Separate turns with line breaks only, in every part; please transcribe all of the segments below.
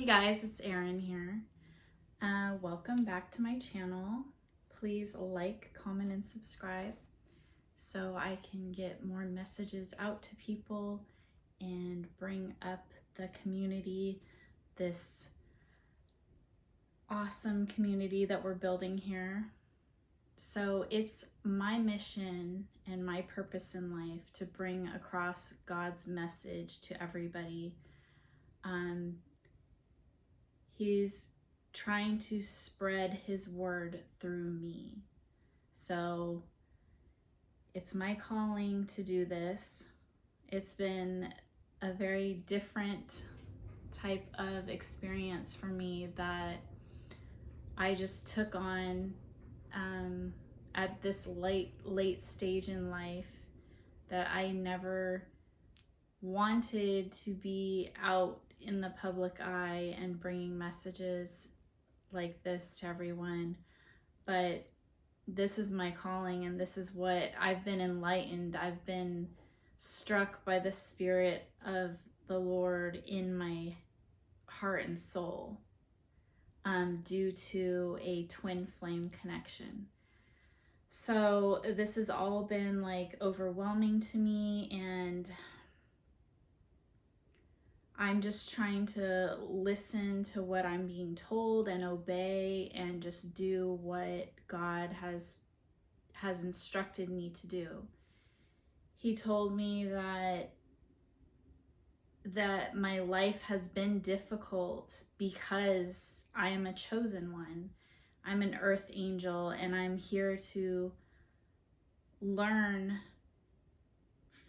guys, it's Erin here. Welcome back to my channel. Please like, comment, and subscribe so I can get more messages out to people and bring up the community, this awesome community that we're building here. So it's my mission and my purpose in life to bring across God's message to everybody. He's trying to spread his word through me. So it's my calling to do this. It's been a very different type of experience for me that I just took on at this late stage in life, that I never wanted to be out in the public eye and bringing messages like this to everyone. But this is my calling, and this is what I've been enlightened. I've been struck by the Spirit of the Lord in my heart and soul due to a twin flame connection. So this has all been like overwhelming to me, and I'm just trying to listen to what I'm being told and obey and just do what God has instructed me to do. He told me that my life has been difficult because I am a chosen one. I'm an earth angel, and I'm here to learn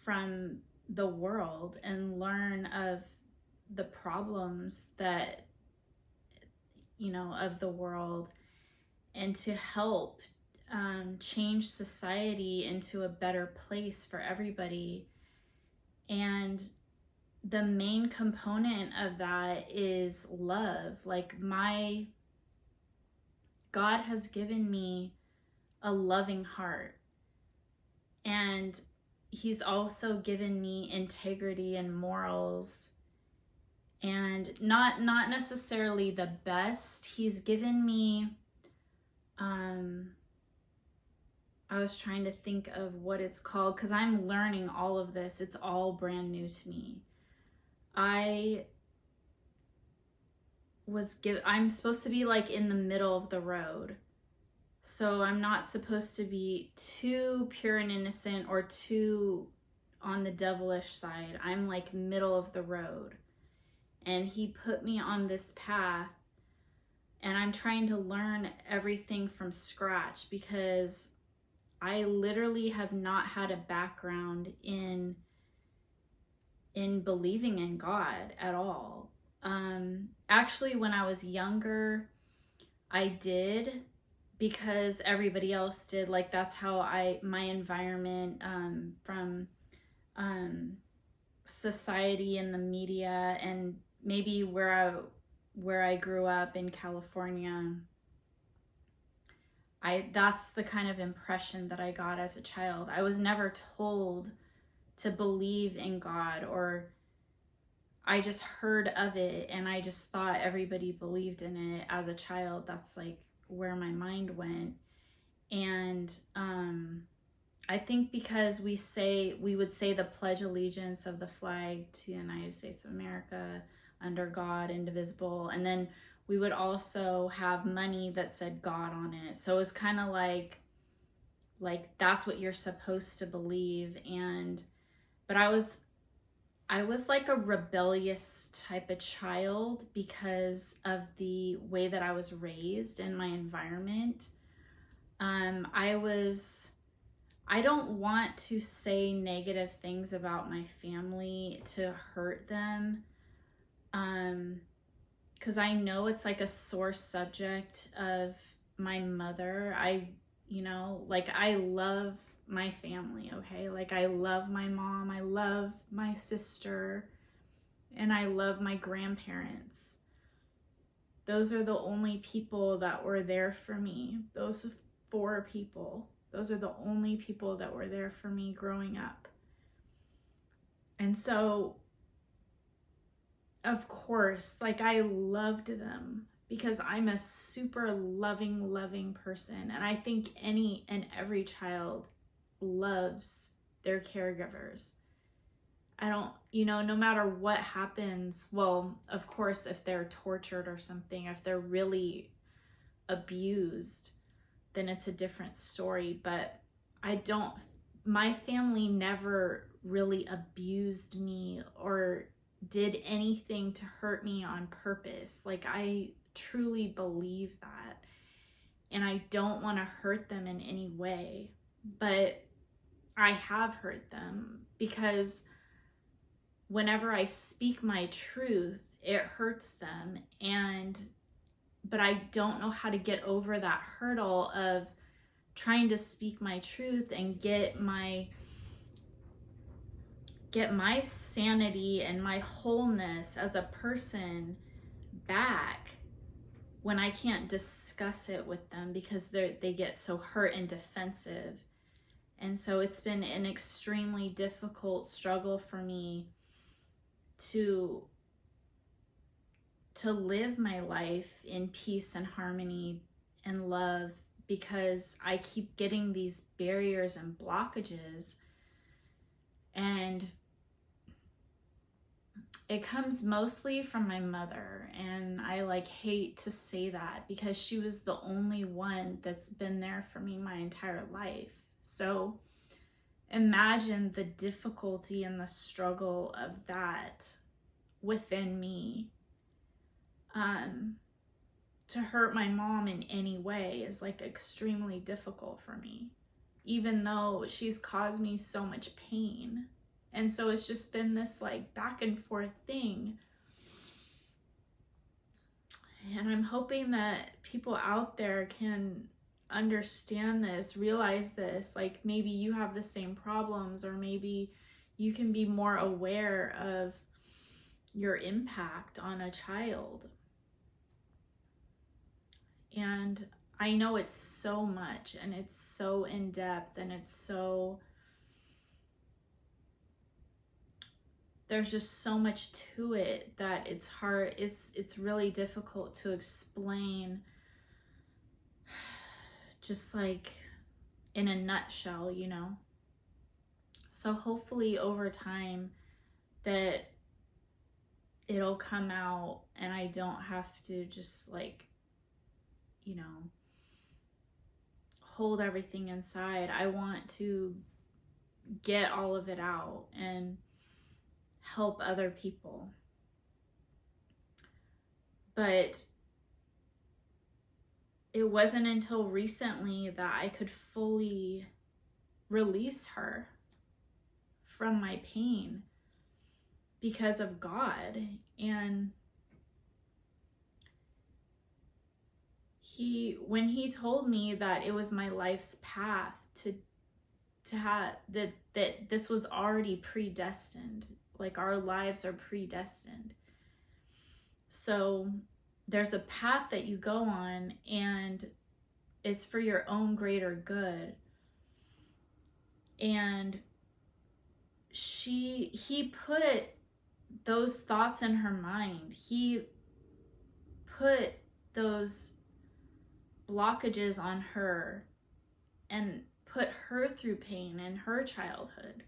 from the world and learn of the problems that, of the world, and to help change society into a better place for everybody. And the main component of that is love. Like, God has given me a loving heart, and he's also given me integrity and morals, and not necessarily the best. He's given me, I was trying to think of what it's called, because I'm learning all of this. It's all brand new to me. I'm supposed to be like in the middle of the road. So I'm not supposed to be too pure and innocent or too on the devilish side. I'm like middle of the road. And he put me on this path, and I'm trying to learn everything from scratch, because I literally have not had a background in believing in God at all. Actually, when I was younger, I did, because everybody else did. Like, that's how my environment from society and the media, and maybe where I grew up in California, that's the kind of impression that I got as a child. I was never told to believe in God, or I just heard of it and I just thought everybody believed in it as a child. That's like where my mind went. And I think because we would say the Pledge of Allegiance of the flag to the United States of America, under God, indivisible, and then we would also have money that said God on it. So it was kind of like that's what you're supposed to believe. But I was like a rebellious type of child because of the way that I was raised in my environment. I don't want to say negative things about my family to hurt them, because I know it's like a sore subject of my mother. I love my family, okay? Like, I love my mom, I love my sister, and I love my grandparents. Those are the only people that were there for me. Those 4 people. Those are the only people that were there for me growing up. And so of course, like I loved them because I'm a super loving person. And I think any and every child loves their caregivers. I don't, no matter what happens, well, of course, if they're tortured or something, if they're really abused, then it's a different story. But my family never really abused me or did anything to hurt me on purpose. Like, I truly believe that. And I don't want to hurt them in any way. But I have hurt them because whenever I speak my truth, it hurts them. But I don't know how to get over that hurdle of trying to speak my truth and get my sanity and my wholeness as a person back when I can't discuss it with them because they get so hurt and defensive. And so it's been an extremely difficult struggle for me to live my life in peace and harmony and love, because I keep getting these barriers and blockages. And it comes mostly from my mother. And I hate to say that because she was the only one that's been there for me my entire life. So imagine the difficulty and the struggle of that within me. To hurt my mom in any way is extremely difficult for me, even though she's caused me so much pain. And so it's just been this back and forth thing. And I'm hoping that people out there can understand this, realize this, maybe you have the same problems, or maybe you can be more aware of your impact on a child. And I know it's so much, and it's so in depth, and there's just so much to it that it's hard. It's really difficult to explain just in a nutshell, So hopefully over time that it'll come out and I don't have to just hold everything inside. I want to get all of it out and help other people. But it wasn't until recently that I could fully release her from my pain because of God. And when he told me that it was my life's path to have that this was already predestined, our lives are predestined. So there's a path that you go on, and it's for your own greater good. And he put those thoughts in her mind. He put those blockages on her and put her through pain in her childhood.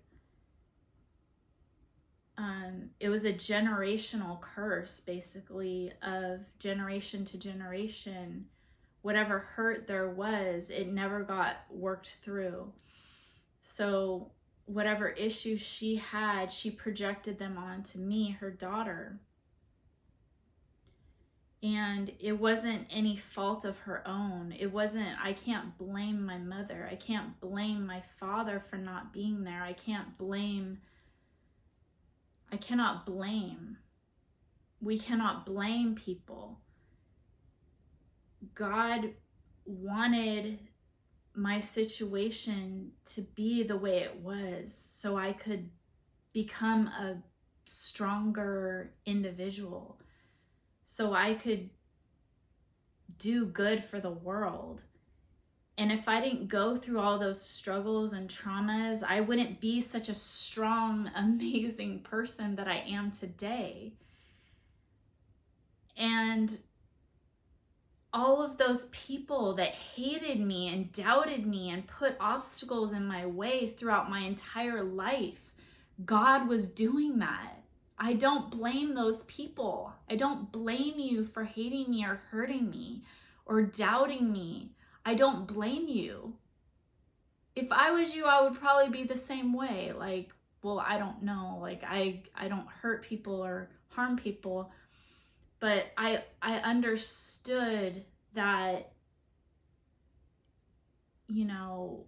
It was a generational curse, basically, of generation to generation. Whatever hurt there was, it never got worked through. So whatever issues she had, she projected them onto me, her daughter. And it wasn't any fault of her own. I can't blame my mother. I can't blame my father for not being there. I cannot blame. We cannot blame people. God wanted my situation to be the way it was so I could become a stronger individual, so I could do good for the world. And if I didn't go through all those struggles and traumas, I wouldn't be such a strong, amazing person that I am today. And all of those people that hated me and doubted me and put obstacles in my way throughout my entire life, God was doing that. I don't blame those people. I don't blame you for hating me or hurting me or doubting me. I don't blame you. If I was you, I would probably be the same way. Like, well, I don't know. Like, I don't hurt people or harm people. But I understood that, you know,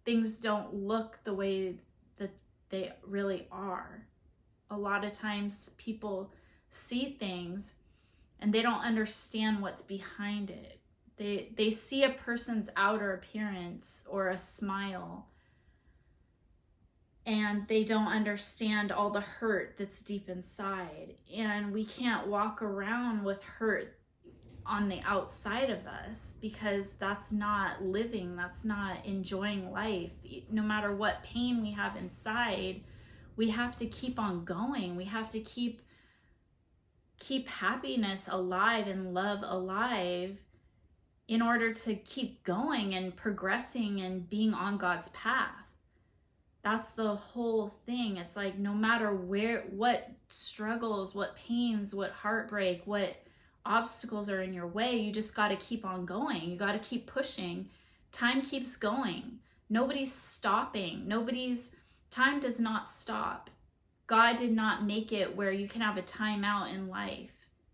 things don't look the way that they really are. A lot of times people see things and they don't understand what's behind it. They see a person's outer appearance or a smile, and they don't understand all the hurt that's deep inside. And we can't walk around with hurt on the outside of us, because that's not living, that's not enjoying life. No matter what pain we have inside, we have to keep on going. We have to keep happiness alive and love alive in order to keep going and progressing and being on God's path. That's the whole thing. It's like, no matter what struggles, what pains, what heartbreak, what obstacles are in your way, you just got to keep on going. You got to keep pushing. Time keeps going. Nobody's stopping. Time does not stop. God did not make it where you can have a timeout in life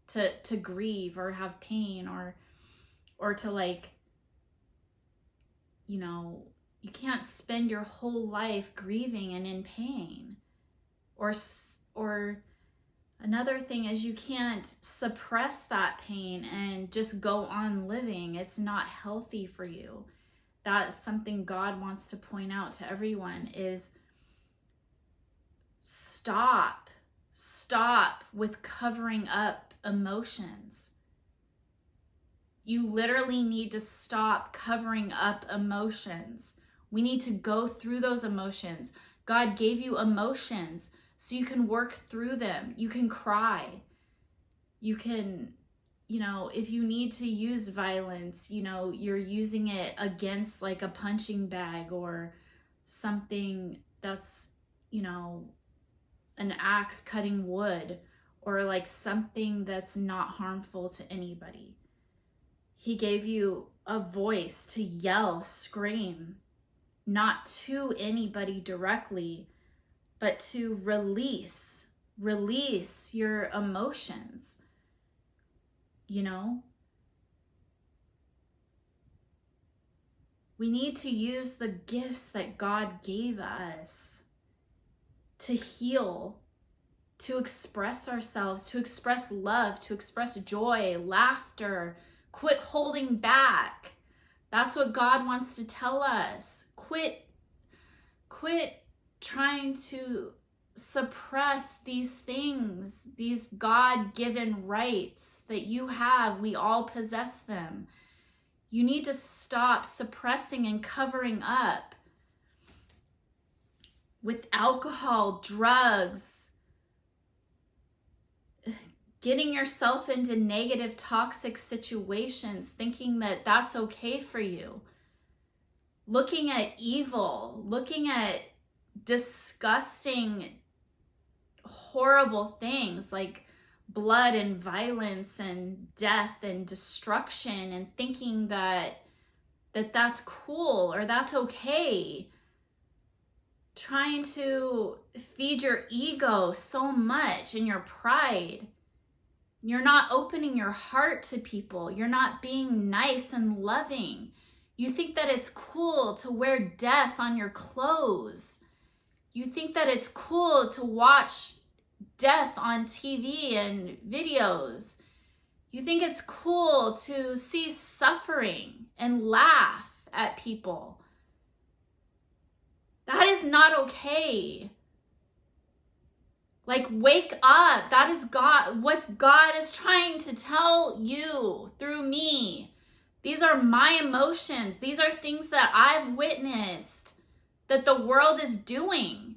to grieve or have pain or to, like, you know, you can't spend your whole life grieving and in pain. Or another thing is, you can't suppress that pain and just go on living. It's not healthy for you. That's something God wants to point out to everyone, is stop with covering up emotions. You literally need to stop covering up emotions. We need to go through those emotions. God gave you emotions so you can work through them. You can cry. You can, you know, if you need to use violence, you know, you're using it against like a punching bag or something that's, you know, an axe cutting wood, or like something that's not harmful to anybody. He gave you a voice to yell, scream, not to anybody directly, but to release your emotions, you know? We need to use the gifts that God gave us to heal, to express ourselves, to express love, to express joy, laughter. Quit holding back. That's what God wants to tell us. Quit trying to suppress these things, these God-given rights that you have. We all possess them. You need to stop suppressing and covering up with alcohol, drugs, getting yourself into negative, toxic situations, thinking that that's okay for you. Looking at evil, looking at disgusting, horrible things like blood and violence and death and destruction, and thinking that that's cool or that's okay. Trying to feed your ego so much and your pride. You're not opening your heart to people. You're not being nice and loving. You think that it's cool to wear death on your clothes. You think that it's cool to watch death on TV and videos. You think it's cool to see suffering and laugh at people. That is not okay. Like, wake up. That is God. What God is trying to tell you through me. These are my emotions. These are things that I've witnessed that the world is doing.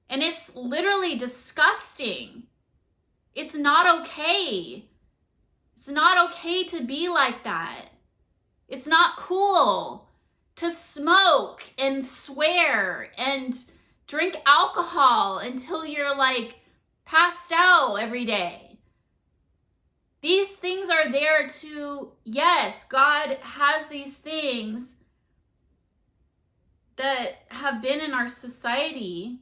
And it's literally disgusting. It's not okay. It's not okay to be like that. It's not cool to smoke and swear and drink alcohol until you're like passed out every day. These things are there to, yes, God has these things that have been in our society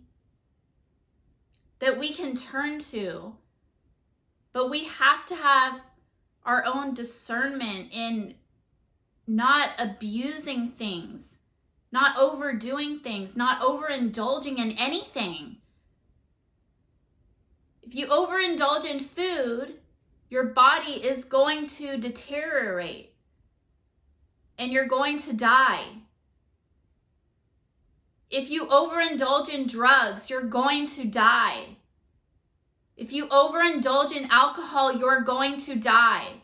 that we can turn to, but we have to have our own discernment in not abusing things, not overdoing things, not overindulging in anything. If you overindulge in food, your body is going to deteriorate and you're going to die. If you overindulge in drugs, you're going to die. If you overindulge in alcohol, you're going to die.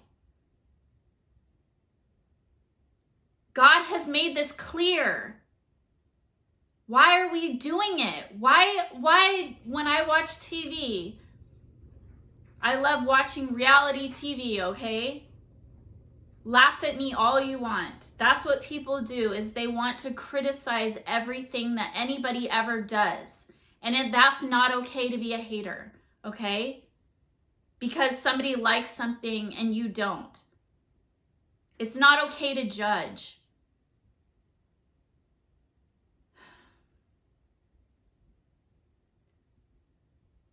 God has made this clear. Why are we doing it? Why when I watch TV, I love watching reality TV, okay? Laugh at me all you want. That's what people do, is they want to criticize everything that anybody ever does. And that's not okay to be a hater, okay? Because somebody likes something and you don't. It's not okay to judge.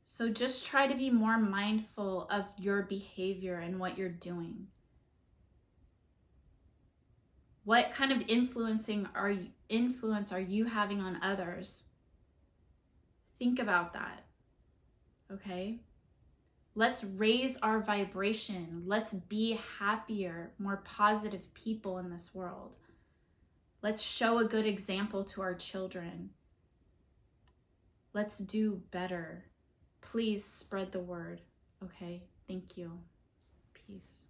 So just try to be more mindful of your behavior and what you're doing. What kind of influence are you having on others? Think about that, okay? Let's raise our vibration. Let's be happier, more positive people in this world. Let's show a good example to our children. Let's do better. Please spread the word, okay? Thank you. Peace.